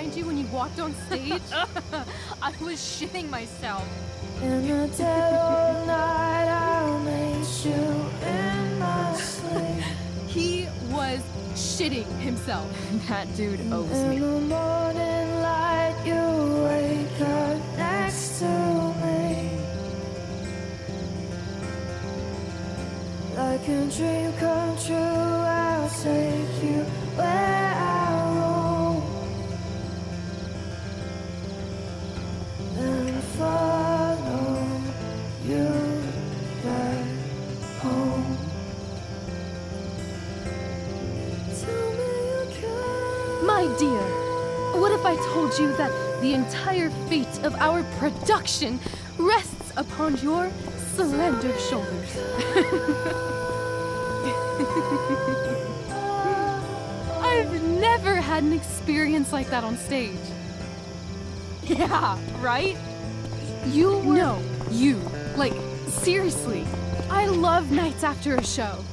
behind you when you walked on stage? I was shitting myself. In the dead of night, I'll meet you in my sleep. He was shitting himself. That dude owes In me. the morning light, you wake up next to me. Like a dream come true, I'll take you where I roam. Then follow you back home. Tell me you can. My dear, what if I told you that the entire fate of our production rests upon your slender shoulders? I've never had an experience like that on stage. Yeah, right? You were... No, you. Like, seriously. I love nights after a show.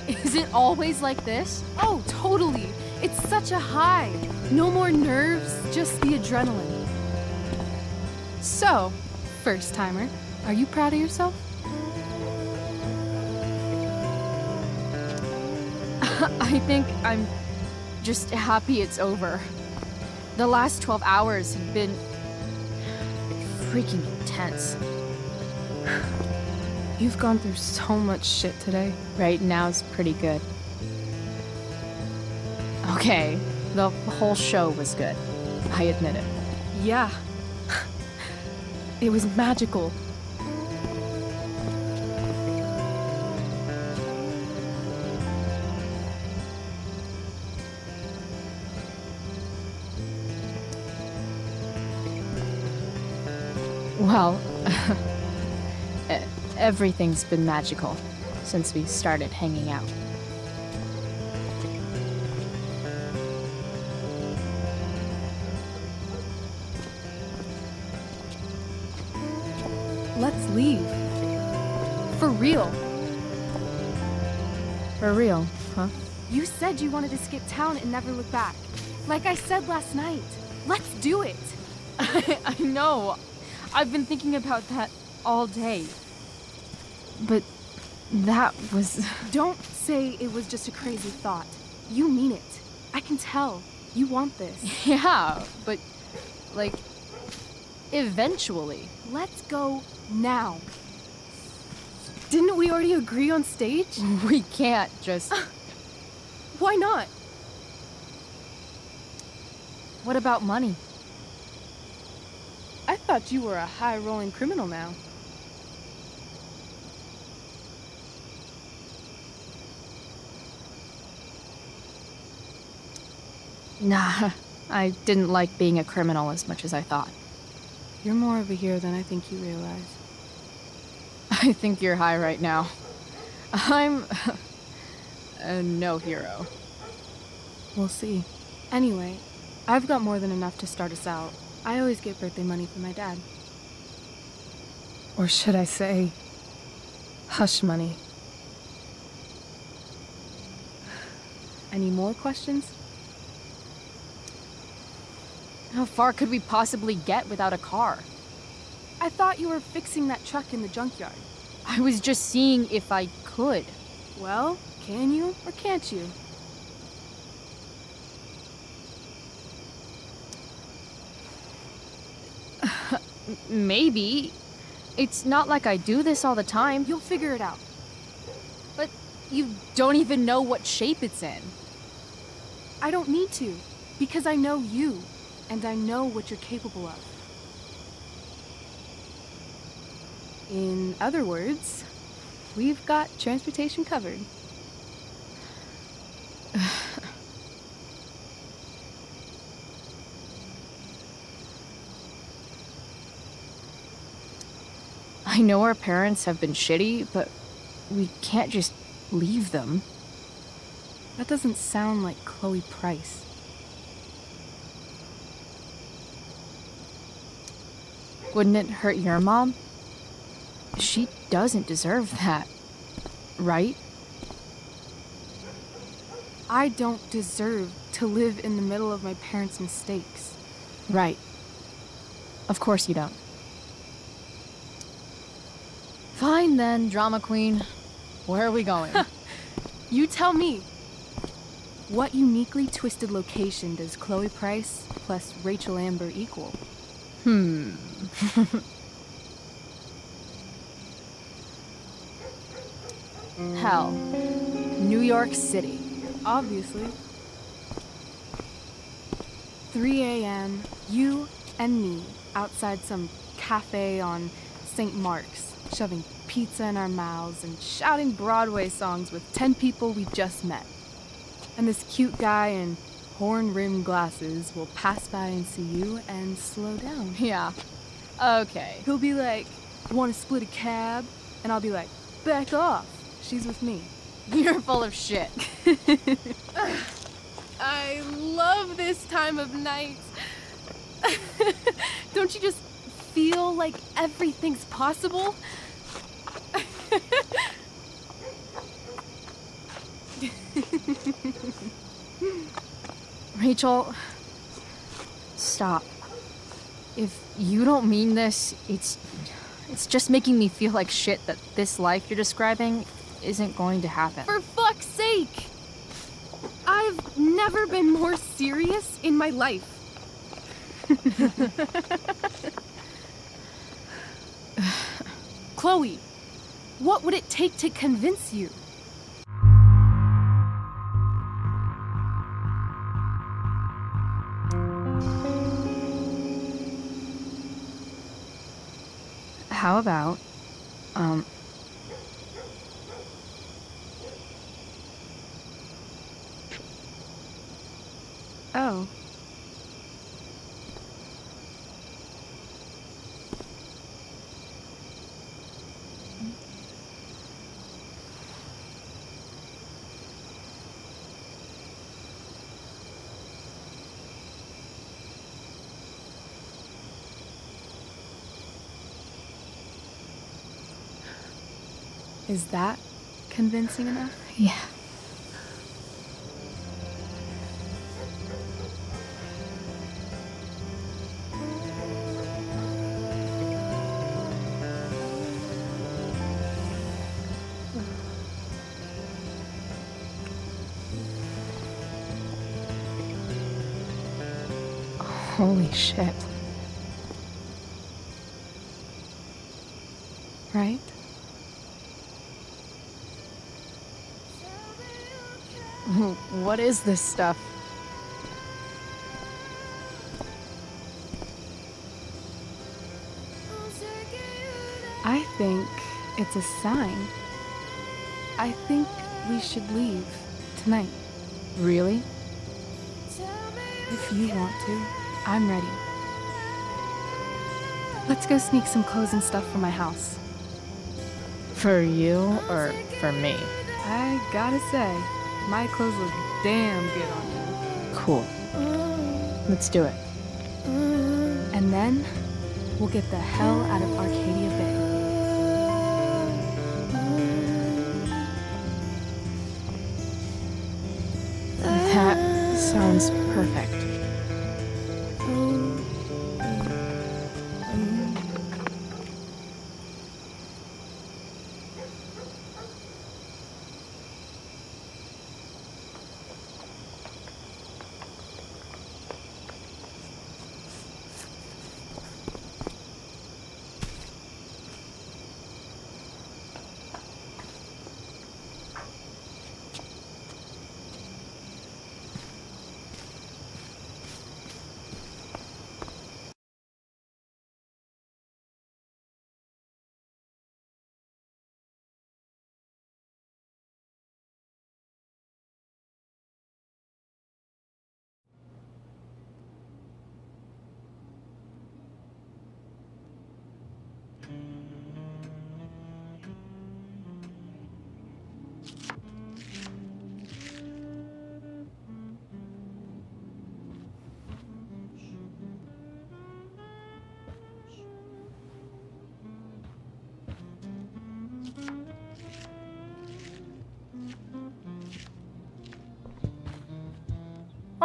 Is it always like this? Oh, totally. It's such a high. No more nerves, just the adrenaline. So, first timer, are you proud of yourself? I think I'm just happy it's over. The last 12 hours have been freaking intense. You've gone through so much shit today. Right now's pretty good. Okay, the whole show was good. I admit it. Yeah. It was magical. Well, everything's been magical since we started hanging out. Let's leave. For real. For real, huh? You said you wanted to skip town and never look back. Like I said last night. Let's do it. I know. I've been thinking about that all day. But that was... Don't say it was just a crazy thought. You mean it. I can tell. You want this. Yeah, but, like, eventually. Let's go now. Didn't we already agree on stage? We can't just... Why not? What about money? I thought you were a high-rolling criminal now. Nah, I didn't like being a criminal as much as I thought. You're more of a hero than I think you realize. I think you're high right now. I'm... no hero. We'll see. Anyway, I've got more than enough to start us out. I always get birthday money from my dad. Or should I say, hush money. Any more questions? How far could we possibly get without a car? I thought you were fixing that truck in the junkyard. I was just seeing if I could. Well, can you or can't you? Maybe. It's not like I do this all the time. You'll figure it out. But you don't even know what shape it's in. I don't need to, because I know you, and I know what you're capable of. In other words, we've got transportation covered. I know our parents have been shitty, but we can't just leave them. That doesn't sound like Chloe Price. Wouldn't it hurt your mom? She doesn't deserve that, right? I don't deserve to live in the middle of my parents' mistakes. Right. Of course you don't. Fine then, drama queen. Where are we going? You tell me. What uniquely twisted location does Chloe Price plus Rachel Amber equal? Hell. New York City. Obviously. 3 a.m., you and me outside some cafe on St. Mark's, shoving pizza in our mouths and shouting Broadway songs with 10 people we just met. And this cute guy in horn-rimmed glasses will pass by and see you and slow down. Yeah. Okay. He'll be like, "Want to split a cab?" And I'll be like, "Back off. She's with me." You're full of shit. I love this time of night. Don't you just feel like everything's possible? Rachel, stop. If you don't mean this, it's just making me feel like shit that this life you're describing isn't going to happen. For fuck's sake! I've never been more serious in my life. Chloe, what would it take to convince you? How about, Oh. Is that convincing enough? yeah. Holy shit. Right? What is this stuff? I think it's a sign. I think we should leave tonight. Really? If you want to, I'm ready. Let's go sneak some clothes and stuff from my house. For you or for me? I gotta say, my clothes look damn good on you. Cool. Let's do it. And then, we'll get the hell out of Arcadia Bay. That sounds perfect.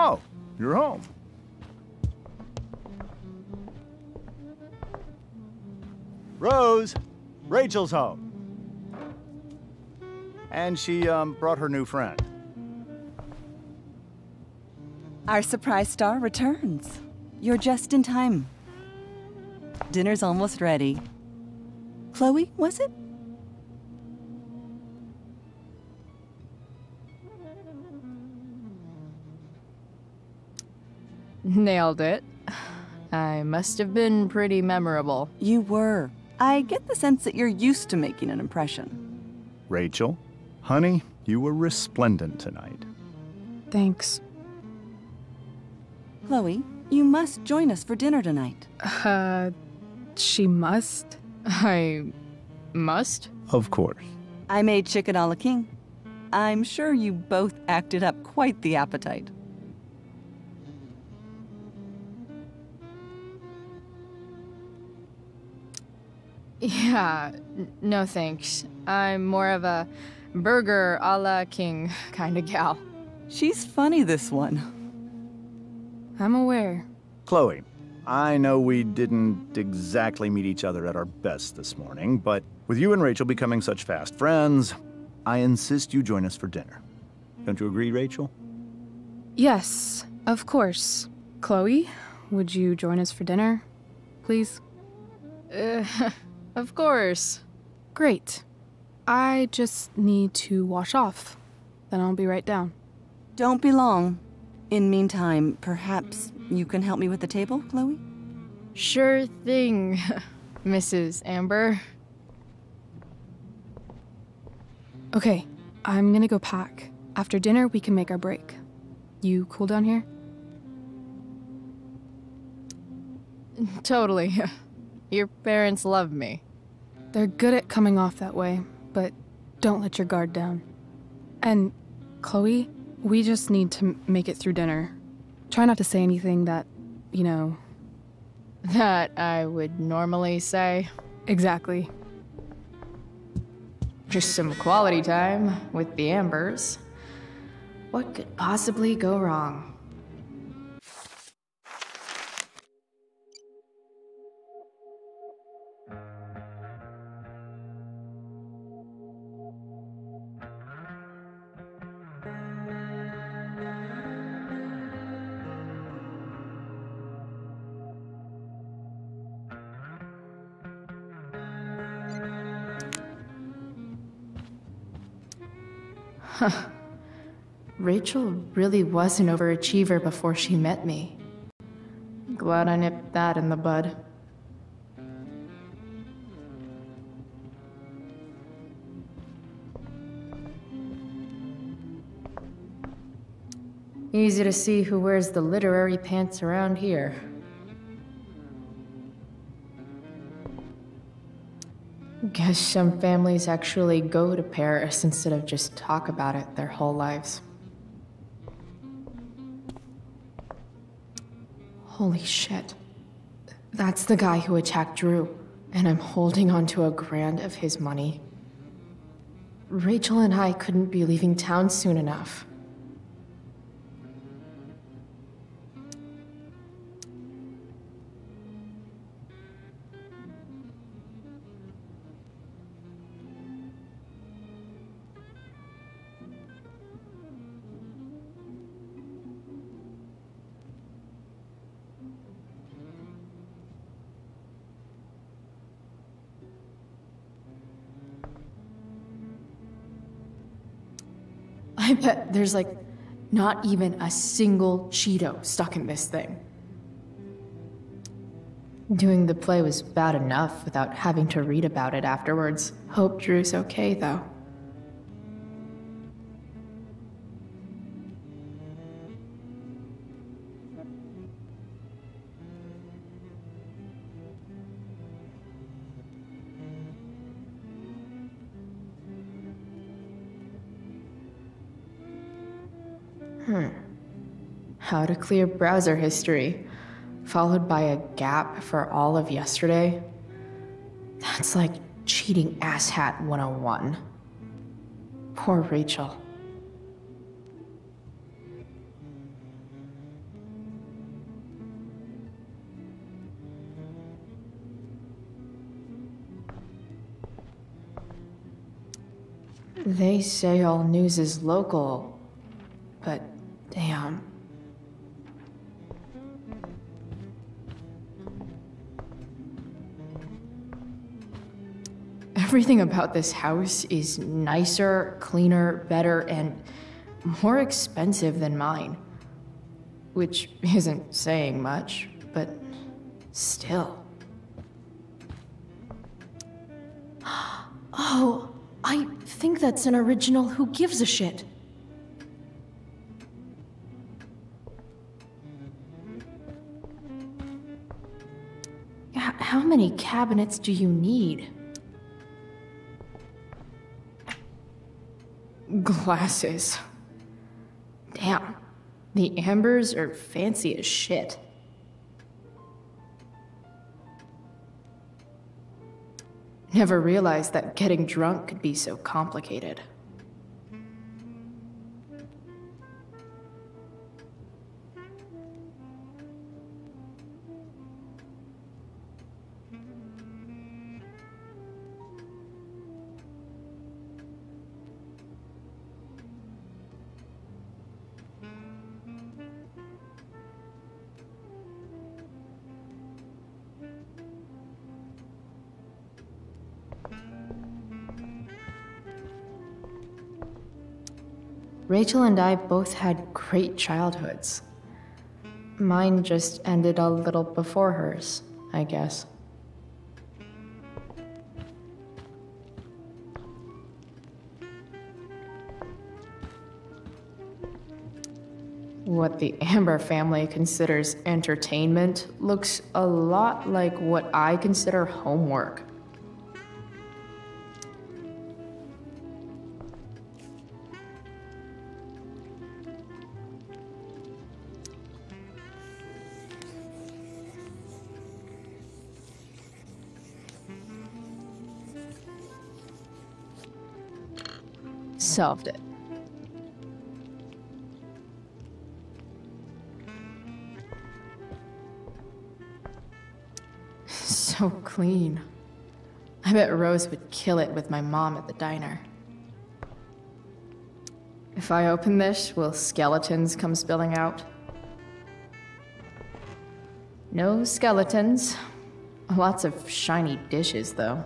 Oh, you're home. Rose, Rachel's home. And she, brought her new friend. Our surprise star returns. You're just in time. Dinner's almost ready. Chloe, was it? Nailed it. I must have been pretty memorable. You were. I get the sense that you're used to making an impression. Rachel, honey, you were resplendent tonight. Thanks. Chloe, you must join us for dinner tonight. She must? I must? Of course. I made chicken a la king. I'm sure you both acted up quite the appetite. Yeah, no thanks. I'm more of a burger a la king kind of gal. She's funny, this one. I'm aware. Chloe, I know we didn't exactly meet each other at our best this morning, but with you and Rachel becoming such fast friends, I insist you join us for dinner. Don't you agree, Rachel? Yes, of course. Chloe, would you join us for dinner, please? Of course. Great. I just need to wash off. Then I'll be right down. Don't be long. In meantime, perhaps you can help me with the table, Chloe? Sure thing, Mrs. Amber. Okay, I'm gonna go pack. After dinner, we can make our break. You cool down here? Totally. Your parents love me. They're good at coming off that way, but don't let your guard down. And, Chloe, we just need to make it through dinner. Try not to say anything that, you know... That I would normally say. Exactly. Just some quality time with the Ambers. What could possibly go wrong? Huh. Rachel really was an overachiever before she met me. Glad I nipped that in the bud. Easy to see who wears the literary pants around here. Guess some families actually go to Paris instead of just talk about it their whole lives. Holy shit. That's the guy who attacked Drew, and I'm holding onto a grand of his money. Rachel and I couldn't be leaving town soon enough. I bet there's like not even a single Cheeto stuck in this thing. Doing the play was bad enough without having to read about it afterwards. Hope Drew's okay though. How to clear browser history, followed by a gap for all of yesterday. That's like cheating asshat 101. Poor Rachel. They say all news is local, but damn. Everything about this house is nicer, cleaner, better, and more expensive than mine. Which isn't saying much, but still. Oh, I think that's an original Who Gives a Shit. How many cabinets do you need? Glasses. Damn. The ambers are fancy as shit. Never realized that getting drunk could be so complicated. Rachel and I both had great childhoods. Mine just ended a little before hers, I guess. What the Amber family considers entertainment looks a lot like what I consider homework. Solved it. So clean. I bet Rose would kill it with my mom at the diner. If I open this, will skeletons come spilling out? No skeletons. Lots of shiny dishes, though.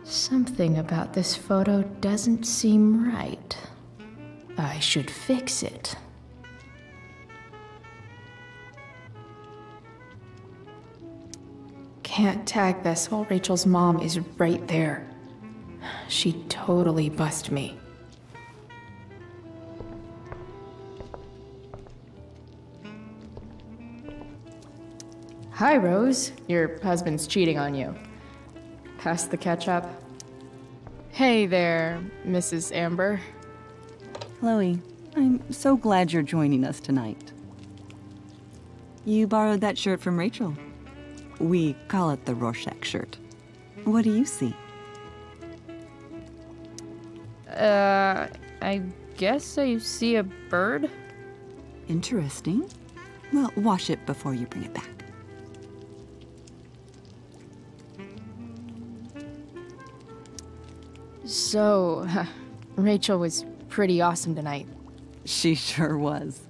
Something about this photo doesn't seem right. I should fix it. Can't tag this while Rachel's mom is right there. She'd totally bust me. Hi, Rose. Your husband's cheating on you. Pass the ketchup. Hey there, Mrs. Amber. Chloe, I'm so glad you're joining us tonight. You borrowed that shirt from Rachel. We call it the Rorschach shirt. What do you see? I guess I see a bird? Interesting. Well, wash it before you bring it back. So, Rachel was pretty awesome tonight. She sure was.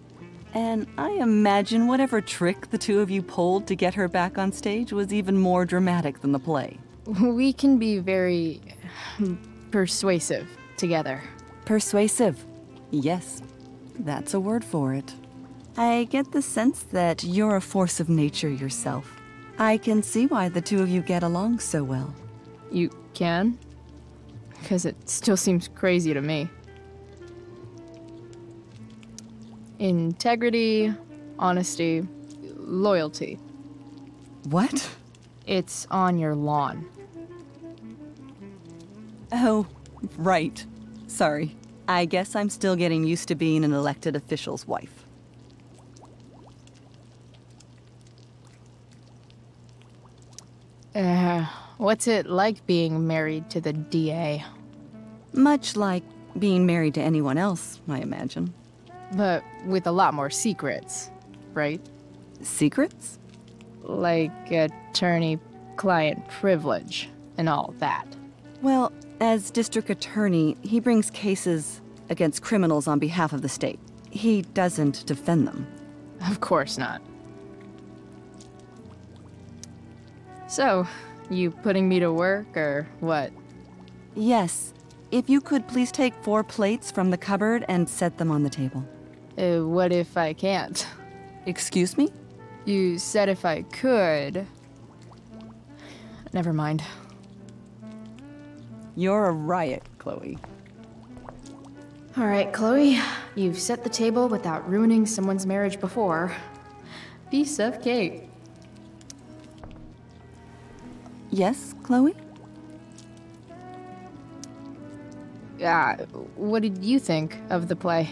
And I imagine whatever trick the two of you pulled to get her back on stage was even more dramatic than the play. We can be very persuasive together. Persuasive. Yes, that's a word for it. I get the sense that you're a force of nature yourself. I can see why the two of you get along so well. You can? Because it still seems crazy to me. Integrity, honesty, loyalty. What? It's on your lawn. Oh, right. Sorry. I guess I'm still getting used to being an elected official's wife. What's it like being married to the DA? Much like being married to anyone else, I imagine. But with a lot more secrets, right? Secrets? Like attorney-client privilege and all that. Well, as district attorney, he brings cases against criminals on behalf of the state. He doesn't defend them. Of course not. So, you putting me to work, or what? Yes. If you could please take 4 plates from the cupboard and set them on the table. What if I can't? Excuse me? You said if I could. Never mind. You're a riot, Chloe. All right, Chloe. You've set the table without ruining someone's marriage before. Piece of cake. Yes, Chloe? What did you think of the play?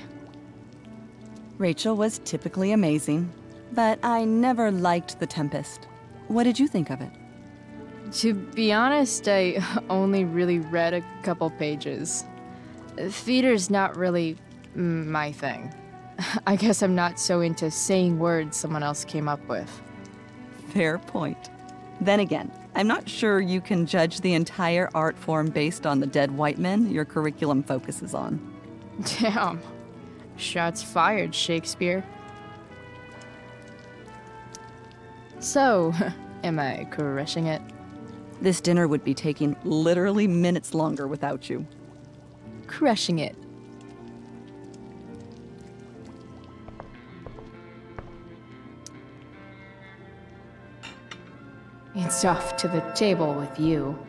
Rachel was typically amazing, but I never liked The Tempest. What did you think of it? To be honest, I only really read a couple pages. Theater's not really my thing. I guess I'm not so into saying words someone else came up with. Fair point. Then again, I'm not sure you can judge the entire art form based on the dead white men your curriculum focuses on. Damn. Shots fired, Shakespeare. So, am I crushing it? This dinner would be taking literally minutes longer without you. Crushing it. It's off to the table with you.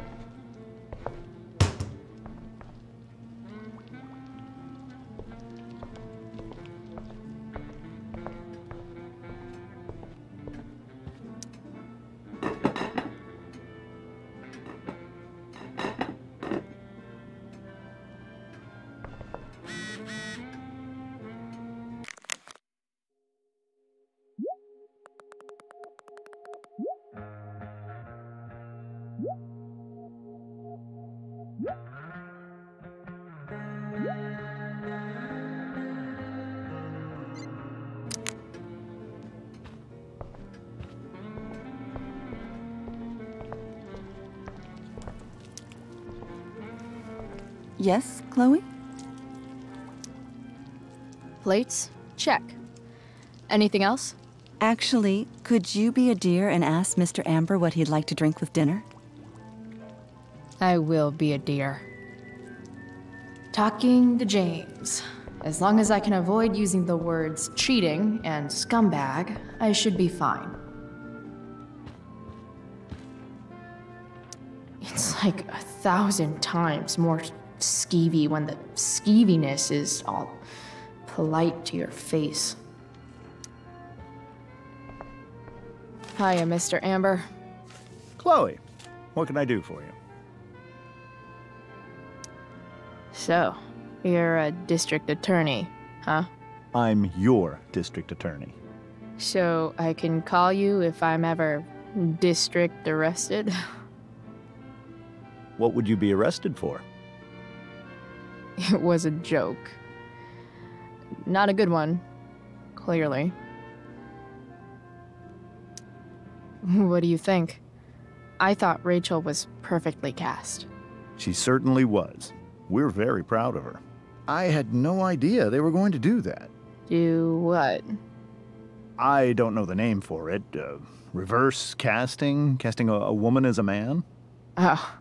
Yes, Chloe? Plates? Check. Anything else? Actually, could you be a dear and ask Mr. Amber what he'd like to drink with dinner? I will be a dear. Talking to James. As long as I can avoid using the words cheating and scumbag, I should be fine. It's like 1,000 times more skeevy when the skeeviness is all polite to your face. Hiya, Mr. Amber. Chloe, what can I do for you? So, you're a district attorney, huh? I'm your district attorney. So I can call you if I'm ever district arrested? What would you be arrested for? It was a joke. Not a good one, clearly. What do you think? I thought Rachel was perfectly cast. She certainly was. We're very proud of her. I had no idea they were going to do that. Do what? I don't know the name for it. Reverse casting? Casting a woman as a man? Oh,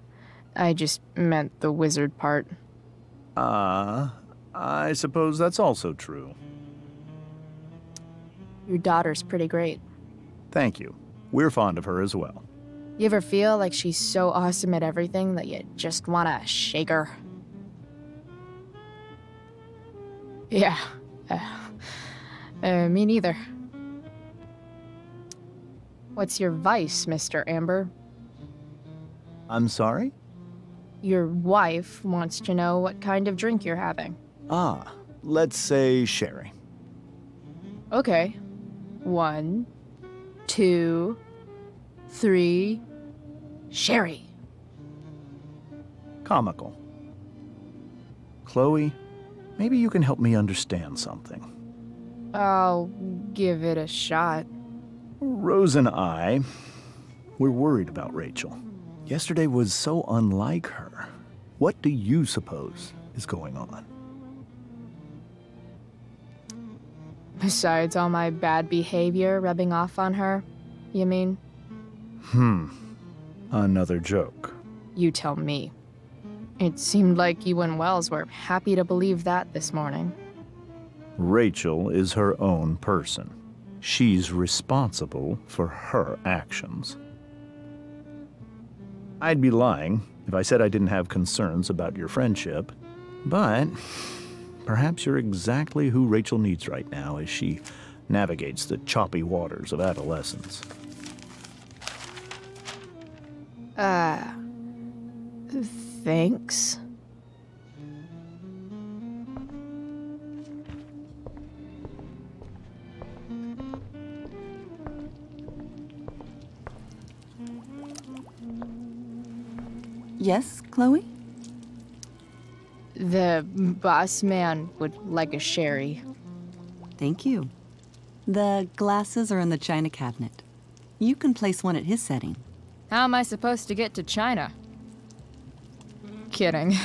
I just meant the wizard part. I suppose that's also true. Your daughter's pretty great. Thank you. We're fond of her as well. You ever feel like she's so awesome at everything that you just wanna shake her? Yeah. Me neither. What's your vice, Mr. Amber? I'm sorry? Your wife wants to know what kind of drink you're having. Let's say Sherry. Okay. 1, 2, 3. Sherry. Comical. Chloe, maybe you can help me understand something. I'll give it a shot. Rose and I, we're worried about Rachel. Yesterday was so unlike her. What do you suppose is going on? Besides all my bad behavior rubbing off on her, you mean? Another joke. You tell me. It seemed like you and Wells were happy to believe that this morning. Rachel is her own person. She's responsible for her actions. I'd be lying if I said I didn't have concerns about your friendship, but perhaps you're exactly who Rachel needs right now as she navigates the choppy waters of adolescence. Thanks. Yes, Chloe? The boss man would like a sherry. Thank you. The glasses are in the china cabinet. You can place one at his setting. How am I supposed to get to China? Kidding.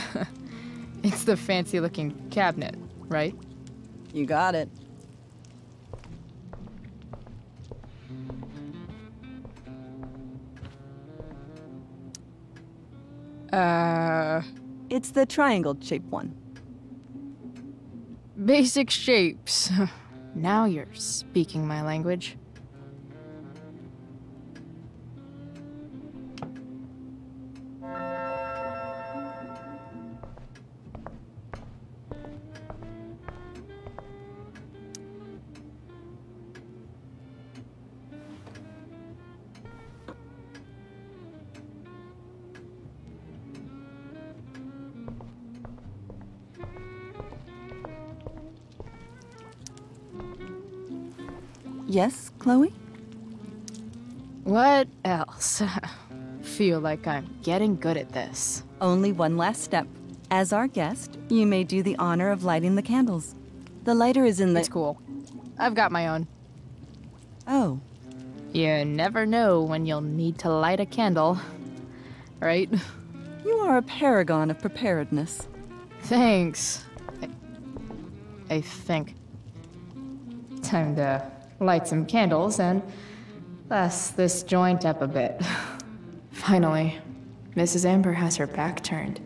It's the fancy-looking cabinet, right? You got it. It's the triangle-shaped one. Basic shapes. Now you're speaking my language. Yes, Chloe? What else? Feel like I'm getting good at this. Only one last step. As our guest, you may do the honor of lighting the candles. The lighter is in the... It's cool. I've got my own. Oh. You never know when you'll need to light a candle, right? You are a paragon of preparedness. Thanks. I think. Time to light some candles and bless this joint up a bit. Finally, Mrs. Amber has her back turned.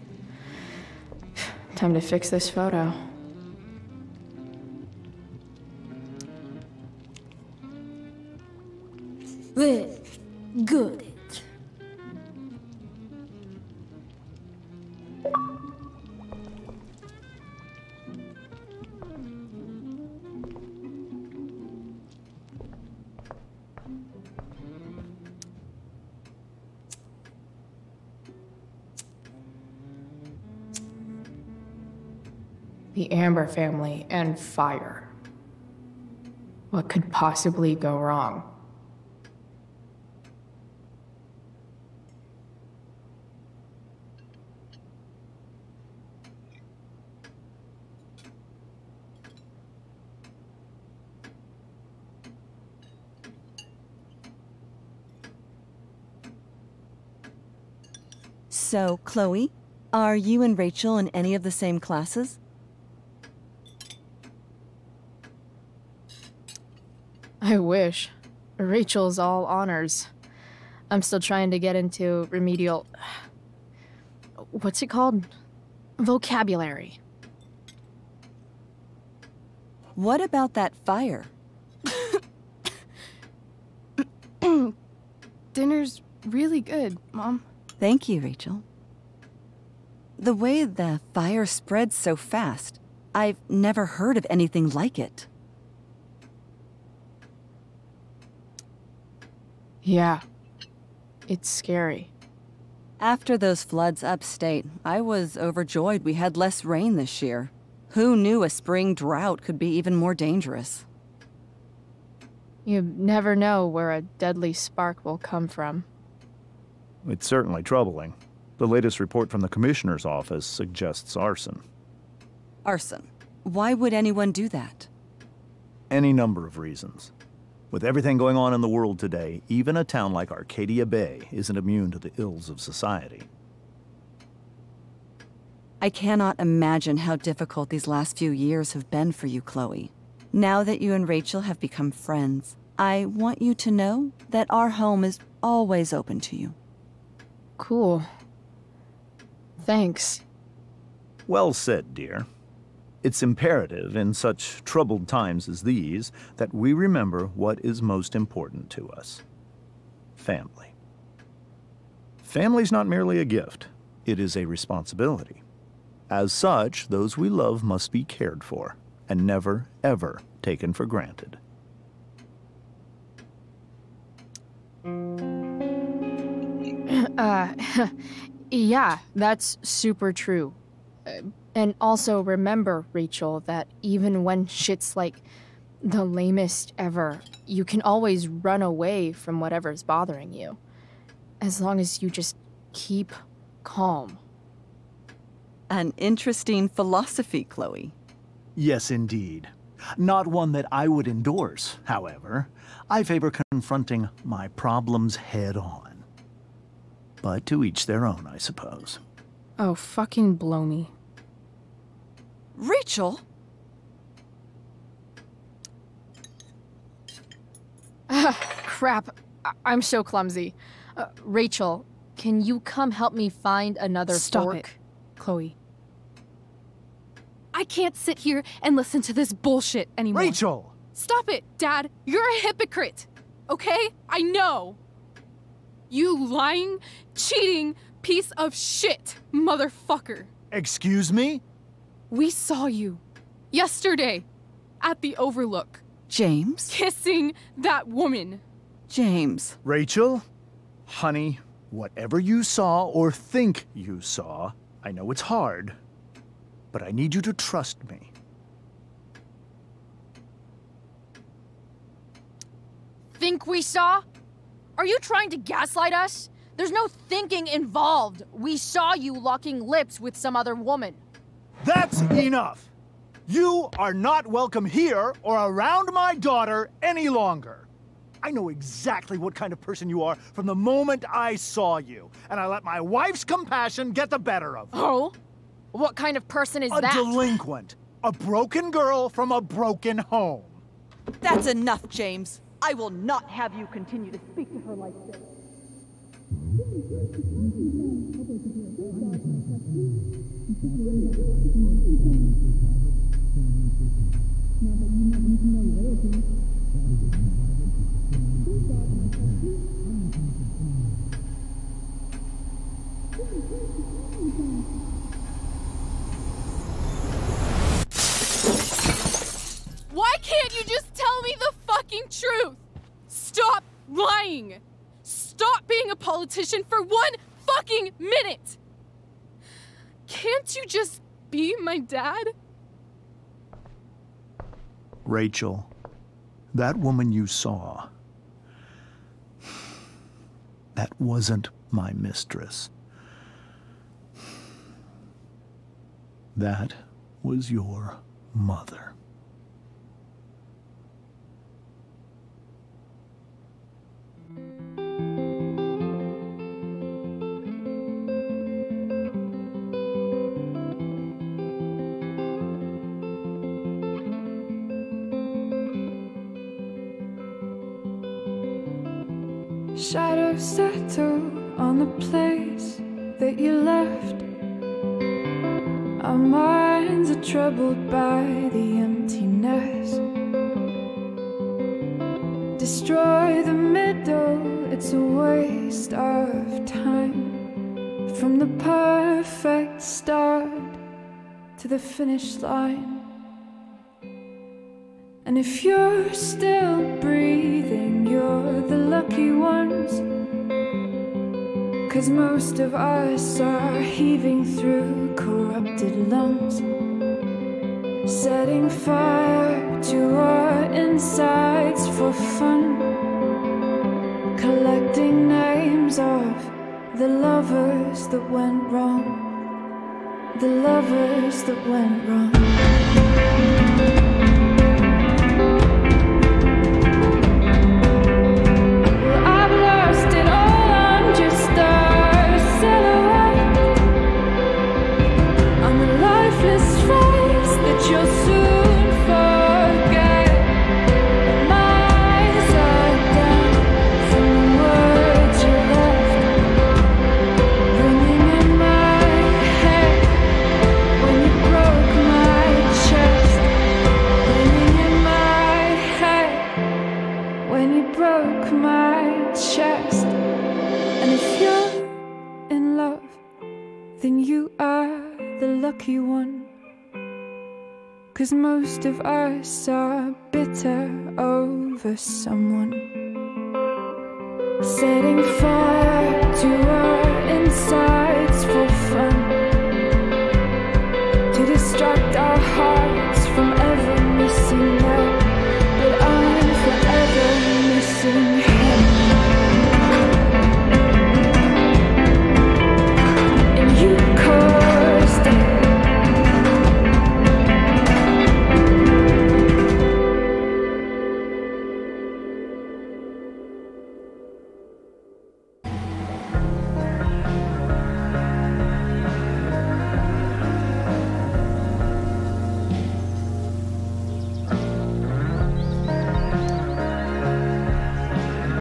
Time to fix this photo. Well, good. The Amber family and fire. What could possibly go wrong? So, Chloe, are you and Rachel in any of the same classes? I wish. Rachel's all honors. I'm still trying to get into remedial... What's it called? Vocabulary. What about that fire? Dinner's really good, Mom. Thank you, Rachel. The way the fire spreads so fast, I've never heard of anything like it. Yeah. It's scary. After those floods upstate, I was overjoyed we had less rain this year. Who knew a spring drought could be even more dangerous? You never know where a deadly spark will come from. It's certainly troubling. The latest report from the Commissioner's office suggests arson. Arson. Why would anyone do that? Any number of reasons. With everything going on in the world today, even a town like Arcadia Bay isn't immune to the ills of society. I cannot imagine how difficult these last few years have been for you, Chloe. Now that you and Rachel have become friends, I want you to know that our home is always open to you. Cool. Thanks. Well said, dear. It's imperative in such troubled times as these that we remember what is most important to us. Family. Family's not merely a gift, it is a responsibility. As such, those we love must be cared for and never, ever taken for granted. Yeah, that's super true. And also remember, Rachel, that even when shit's like the lamest ever, you can always run away from whatever's bothering you. As long as you just keep calm. An interesting philosophy, Chloe. Yes, indeed. Not one that I would endorse, however. I favor confronting my problems head on. But to each their own, I suppose. Oh, fucking blow me. Rachel? Crap. I'm so clumsy. Rachel, can you come help me find another Stop fork? it, Chloe. I can't sit here and listen to this bullshit anymore. Rachel! Stop it, Dad. You're a hypocrite. Okay? I know. You lying, cheating piece of shit, motherfucker. Excuse me? We saw you yesterday at the Overlook James? kissing that woman. James. Rachel? Honey, whatever you saw or think you saw, I know it's hard, but I need you to trust me. Think we saw? Are you trying to gaslight us? There's no thinking involved. We saw you locking lips with some other woman. That's enough! You are not welcome here or around my daughter any longer. I know exactly what kind of person you are from the moment I saw you, and I let my wife's compassion get the better of me. Oh? What kind of person is A that? delinquent. A broken girl from a broken home. That's enough, James. I will not have you continue to speak to her like this. Why can't you just tell me the fucking truth? Stop lying. Stop being a politician for 1 fucking minute. Can't you just be my dad? Rachel, that woman you saw, that wasn't my mistress. That was your mother. Shadows settle on the place that you left. Our minds are troubled by the emptiness. Destroy the middle, it's a waste of time. From the perfect start to the finish line. And if you're still breathing, you're the lucky ones. 'Cause most of us are heaving through corrupted lungs. setting fire to our insides for fun, collecting names of the lovers that went wrong, the lovers that went wrong. Well, I've lost it all, I'm just a silhouette. I'm a lifeless face that you'll soon forget. My eyes are down from the words you left, ringing in my head when you broke my chest, ringing in my head when you broke my chest. And if you're in love, then you are the lucky one, 'cause most of us are bitter over someone, setting fire to our inside.